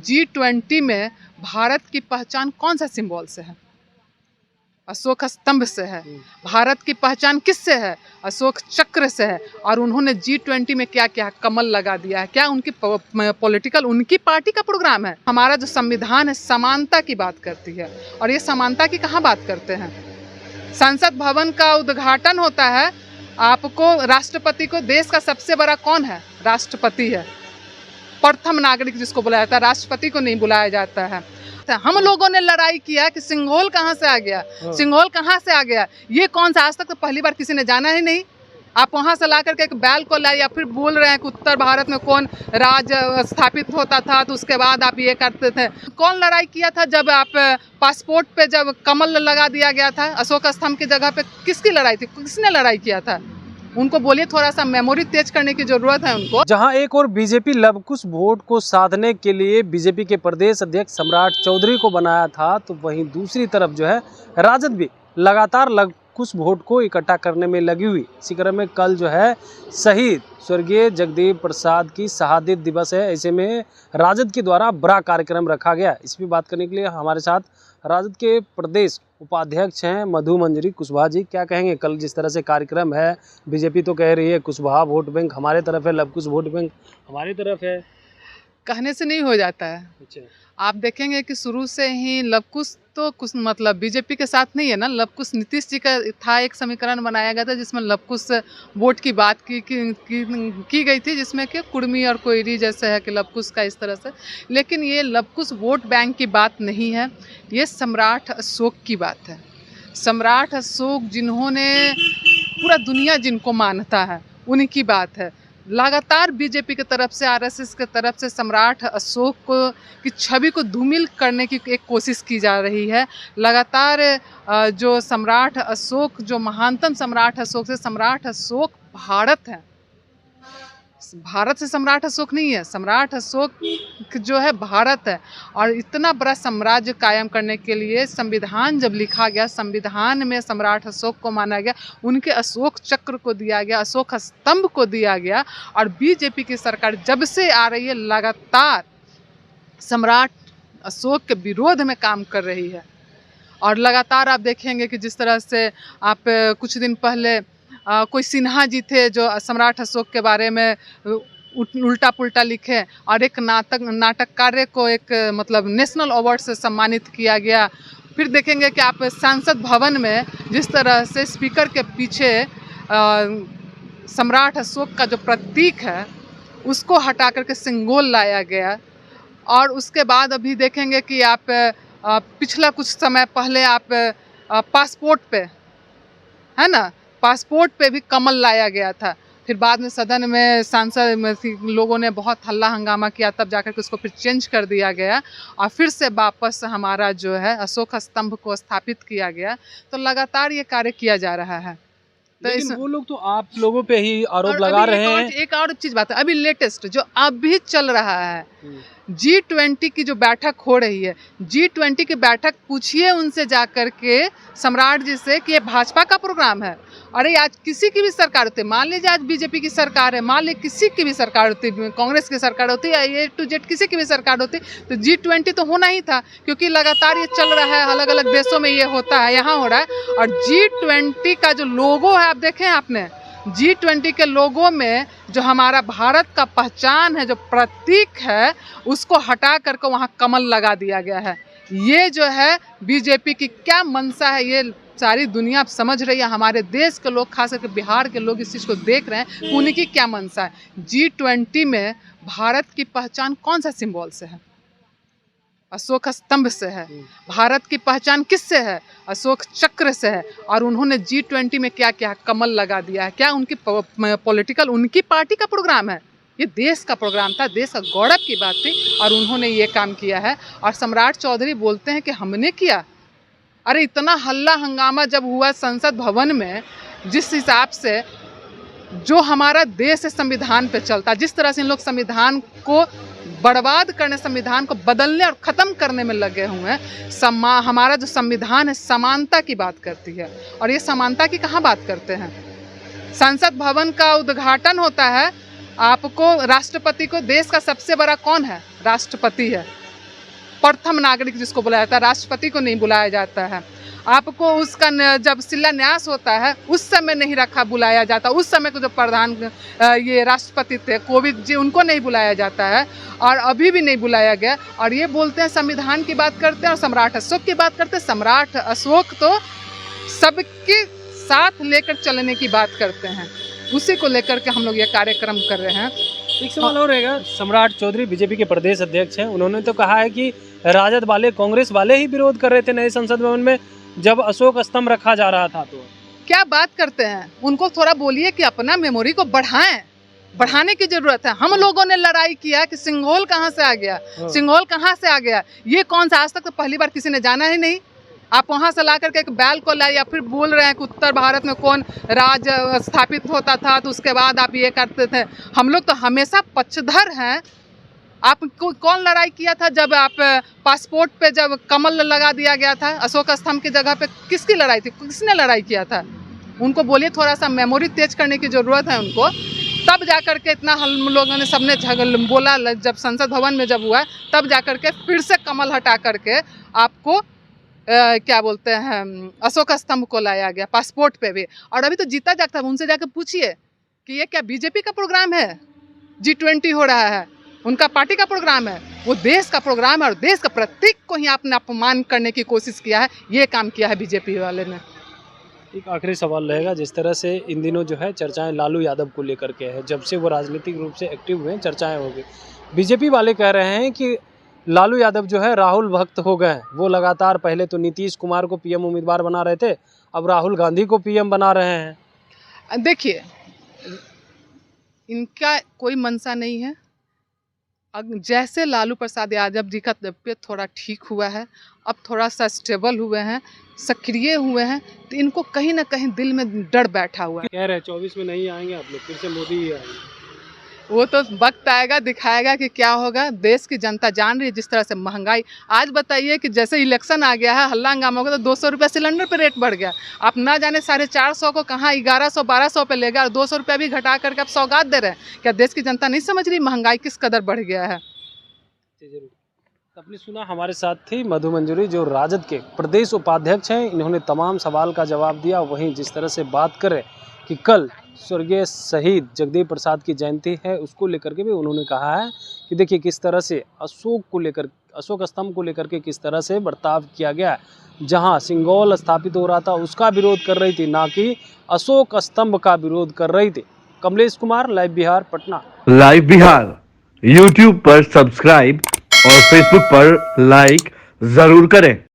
G20 में भारत की पहचान कौन सा सिंबल से है? अशोक स्तंभ से है। भारत की पहचान किससे है? अशोक चक्र से है। और उन्होंने G20 में क्या क्या कमल लगा दिया है? क्या उनकी पॉलिटिकल उनकी पार्टी का प्रोग्राम है? हमारा जो संविधान है समानता की बात करती है, और ये समानता की कहाँ बात करते हैं? संसद भवन का उद्घाटन होता है, आपको राष्ट्रपति को, देश का सबसे बड़ा कौन है? राष्ट्रपति है, प्रथम नागरिक जिसको बुलाया जाता है, राष्ट्रपति को नहीं बुलाया जाता है। हम लोगों ने लड़ाई किया कि सिंघोल कहाँ से आ गया, सिंघोल कहाँ से आ गया, ये कौन सा, आज तक तो पहली बार किसी ने जाना ही नहीं। आप वहाँ से ला करके एक बैल को लाए, या फिर बोल रहे हैं कि उत्तर भारत में कौन राज स्थापित होता था, तो उसके बाद आप ये करते थे। कौन लड़ाई किया था जब आप पासपोर्ट पे जब कमल लगा दिया गया था अशोक स्तंभ की जगह पे? किसकी लड़ाई थी? किसने लड़ाई किया था? उनको बोलिए, थोड़ा सा मेमोरी तेज करने की जरूरत है उनको। जहां एक और बीजेपी लवकुश वोट को साधने के लिए बीजेपी के प्रदेश अध्यक्ष सम्राट चौधरी को बनाया था, तो वहीं दूसरी तरफ जो है राजद भी लगातार लवकुश वोट को इकट्ठा करने में लगी हुई। इसी क्रम में कल जो है शहीद स्वर्गीय जगदेव प्रसाद की शहादत दिवस है। ऐसे में राजद के द्वारा बड़ा कार्यक्रम रखा गया। इस पर बात करने के लिए हमारे साथ राजद के प्रदेश उपाध्यक्ष हैं मधु मंजरी कुशवाहा जी। क्या कहेंगे, कल जिस तरह से कार्यक्रम है, बीजेपी तो कह रही है कुशवाहा वोट बैंक हमारे तरफ है, लवकुश वोट बैंक हमारी तरफ है, कहने से नहीं हो जाता है। अच्छा, आप देखेंगे कि शुरू से ही लवकुश तो कुछ मतलब बीजेपी के साथ नहीं है ना। लवकुश नीतीश जी का था, एक समीकरण बनाया गया था जिसमें लवकुश वोट की बात की गई थी, जिसमें कि कुर्मी और कोयरी जैसे है कि लवकुश का इस तरह से। लेकिन ये लवकुश वोट बैंक की बात नहीं है, ये सम्राट अशोक की बात है। सम्राट अशोक जिन्होंने पूरा दुनिया जिनको मानता है उनकी बात है। लगातार बीजेपी की तरफ से, आरएसएस की तरफ से सम्राट अशोक की छवि को धूमिल करने की एक कोशिश की जा रही है। लगातार जो सम्राट अशोक, जो महानतम सम्राट अशोक से, सम्राट अशोक भारत है, भारत से सम्राट अशोक नहीं है, सम्राट अशोक जो है भारत है। और इतना बड़ा साम्राज्य कायम करने के लिए संविधान जब लिखा गया, संविधान में सम्राट अशोक को माना गया, उनके अशोक चक्र को दिया गया, अशोक स्तंभ को दिया गया। और बीजेपी की सरकार जब से आ रही है लगातार सम्राट अशोक के विरोध में काम कर रही है। और लगातार आप देखेंगे कि जिस तरह से आप कुछ दिन पहले कोई सिन्हा जी थे जो सम्राट अशोक के बारे में उल्टा पुल्टा लिखे, और एक नाटककार को एक मतलब नेशनल अवार्ड से सम्मानित किया गया। फिर देखेंगे कि आप संसद भवन में जिस तरह से स्पीकर के पीछे सम्राट अशोक का जो प्रतीक है उसको हटा करके सिंगोल लाया गया। और उसके बाद अभी देखेंगे कि आप पिछला कुछ समय पहले आप पासपोर्ट पे, है ना, पासपोर्ट पे भी कमल लाया गया था। फिर बाद में सदन में सांसद में लोगों ने बहुत हल्ला हंगामा किया, तब जाकर के उसको फिर चेंज कर दिया गया और फिर से वापस हमारा जो है अशोक स्तंभ को स्थापित किया गया। तो लगातार ये कार्य किया जा रहा है। तो वो लोग तो आप लोगों पे ही आरोप लगा रहे हैं। एक और चीज बात है, अभी लेटेस्ट जो अभी चल रहा है, G20 की जो बैठक हो रही है, G20 की बैठक पूछिए उनसे जाकर के सम्राट जी से कि ये भाजपा का प्रोग्राम है। अरे आज किसी की भी सरकार होती है, मान लीजिए आज बीजेपी की सरकार है, मान लीजिए किसी की भी सरकार होती, कांग्रेस की सरकार होती है, A to Z किसी की भी सरकार होती, तो G20 तो होना ही था, क्योंकि लगातार ये चल रहा है, अलग अलग देशों में ये होता है, यहाँ हो रहा है। और G20 का जो लोगो है, आप देखें आपने G20 के लोगों में जो हमारा भारत का पहचान है, जो प्रतीक है, उसको हटा करके वहाँ कमल लगा दिया गया है। ये जो है बीजेपी की क्या मंशा है, ये सारी दुनिया अब समझ रही है। हमारे देश के लोग, खास करके बिहार के लोग इस चीज़ को देख रहे हैं कि उनकी क्या मंशा है। G20 में भारत की पहचान कौन सा सिंबल से है? अशोक स्तंभ से है। भारत की पहचान किससे है? अशोक चक्र से है। और उन्होंने G20 में क्या क्या कमल लगा दिया है? क्या उनकी पॉलिटिकल उनकी पार्टी का प्रोग्राम है? ये देश का प्रोग्राम था, देश का गौरव की बात थी, और उन्होंने ये काम किया है। और सम्राट चौधरी बोलते हैं कि हमने किया। अरे इतना हल्ला हंगामा जब हुआ संसद भवन में, जिस हिसाब से जो हमारा देश है संविधान पे चलता, जिस तरह से इन लोग संविधान को बर्बाद करने, संविधान को बदलने और ख़त्म करने में लगे हुए हैं। हमारा जो संविधान है समानता की बात करती है, और ये समानता की कहाँ बात करते हैं? संसद भवन का उद्घाटन होता है, आपको राष्ट्रपति को, देश का सबसे बड़ा कौन है? राष्ट्रपति है, प्रथम नागरिक जिसको बुलाया जाता है, राष्ट्रपति को नहीं बुलाया जाता है। आपको उसका जब शिलान्यास होता है उस समय नहीं बुलाया जाता। उस समय को जो प्रधान ये राष्ट्रपति थे कोविंद जी, उनको नहीं बुलाया जाता है और अभी भी नहीं बुलाया गया। और ये बोलते हैं संविधान की बात करते हैं और सम्राट अशोक की बात करते हैं। सम्राट अशोक तो सबके साथ लेकर चलने की बात करते हैं, उसी को लेकर के हम लोग ये कार्यक्रम कर रहे हैं। एक सवाल और रहेगा, सम्राट चौधरी बीजेपी के प्रदेश अध्यक्ष हैं, उन्होंने तो कहा है कि राजद वाले, कांग्रेस वाले ही विरोध कर रहे थे नए संसद भवन में जब अशोक स्तंभ रखा जा रहा था। तो क्या बात करते हैं, उनको थोड़ा बोलिए कि अपना मेमोरी को बढ़ाएं, बढ़ाने की जरूरत है। हम लोगों ने लड़ाई किया कि सिंघोल कहाँ से आ गया, सिंघोल कहाँ से आ गया, ये कौन सा, आज तक तो पहली बार किसी ने जाना ही नहीं। आप वहाँ से ला करके एक बैल को लाए, या फिर बोल रहे हैं कि उत्तर भारत में कौन राज स्थापित होता था तो उसके बाद आप ये करते थे। हम लोग तो हमेशा पक्षधर हैं। आप कौन लड़ाई किया था जब आप पासपोर्ट पे जब कमल लगा दिया गया था अशोक स्तंभ की जगह पे, किसकी लड़ाई थी, किसने लड़ाई किया था? उनको बोलिए थोड़ा सा मेमोरी तेज करने की ज़रूरत है उनको, तब जा कर के इतना हम लोगों ने सबने झगड़ बोला। जब संसद भवन में जब हुआ तब जा कर के फिर से कमल हटा करके आपको क्या बोलते हैं अशोक स्तंभ को लाया गया पासपोर्ट पे भी। और अभी तो जीता जागता है, उनसे जाकर पूछिए कि ये क्या बीजेपी का प्रोग्राम है, G20 हो रहा है, उनका पार्टी का प्रोग्राम है, वो देश का प्रोग्राम है और देश का प्रतीक को ही आपने अपमान करने की कोशिश किया है। ये काम किया है बीजेपी वाले ने। एक आखिरी सवाल रहेगा, जिस तरह से इन दिनों जो है चर्चाएं लालू यादव को लेकर के है, जब से वो राजनीतिक रूप से एक्टिव हुए चर्चाएं हो गई। बीजेपी वाले कह रहे हैं कि लालू यादव जो है राहुल भक्त हो गए हैं। वो लगातार पहले तो नीतीश कुमार को पीएम उम्मीदवार बना रहे थे, अब राहुल गांधी को पीएम बना रहे हैं। देखिए, इनका कोई मंशा नहीं है। जैसे लालू प्रसाद यादव जी का तबीयत थोड़ा ठीक हुआ है, अब थोड़ा सा स्टेबल हुए हैं, सक्रिय हुए हैं, तो इनको कहीं ना कहीं दिल में डर बैठा हुआ है। कह रहे हैं 24 में नहीं आएंगे आप लोग, फिर से मोदी ही आएंगे। वो तो वक्त आएगा, दिखाएगा कि क्या होगा। देश की जनता जान रही है जिस तरह से महंगाई। आज बताइए कि जैसे इलेक्शन आ गया है, हल्ला हंगामा होगा तो 200 रुपये सिलेंडर पे रेट बढ़ गया। आप ना जाने 450 को कहाँ 1100 1200 पे ले गया और 200 रुपये भी घटा करके आप सौगात दे रहे हैं। क्या देश की जनता नहीं समझ रही महंगाई किस कदर बढ़ गया है? आपने सुना, हमारे साथ थी मधु मंजरी जो राजद के प्रदेश उपाध्यक्ष हैं। इन्होंने तमाम सवाल का जवाब दिया। वहीं जिस तरह से बात करें कि कल स्वर्गीय शहीद जगदेव प्रसाद की जयंती है, उसको लेकर के भी उन्होंने कहा है कि देखिए किस तरह से अशोक स्तंभ को लेकर के किस तरह से बर्ताव किया गया। जहां सिंघोल स्थापित हो रहा था उसका विरोध कर रही थी, ना कि अशोक स्तंभ का विरोध कर रही थी। Kamlesh Kumar, live Bihar, Patna. Live Bihar YouTube पर सब्सक्राइब और फेसबुक पर लाइक जरूर करें।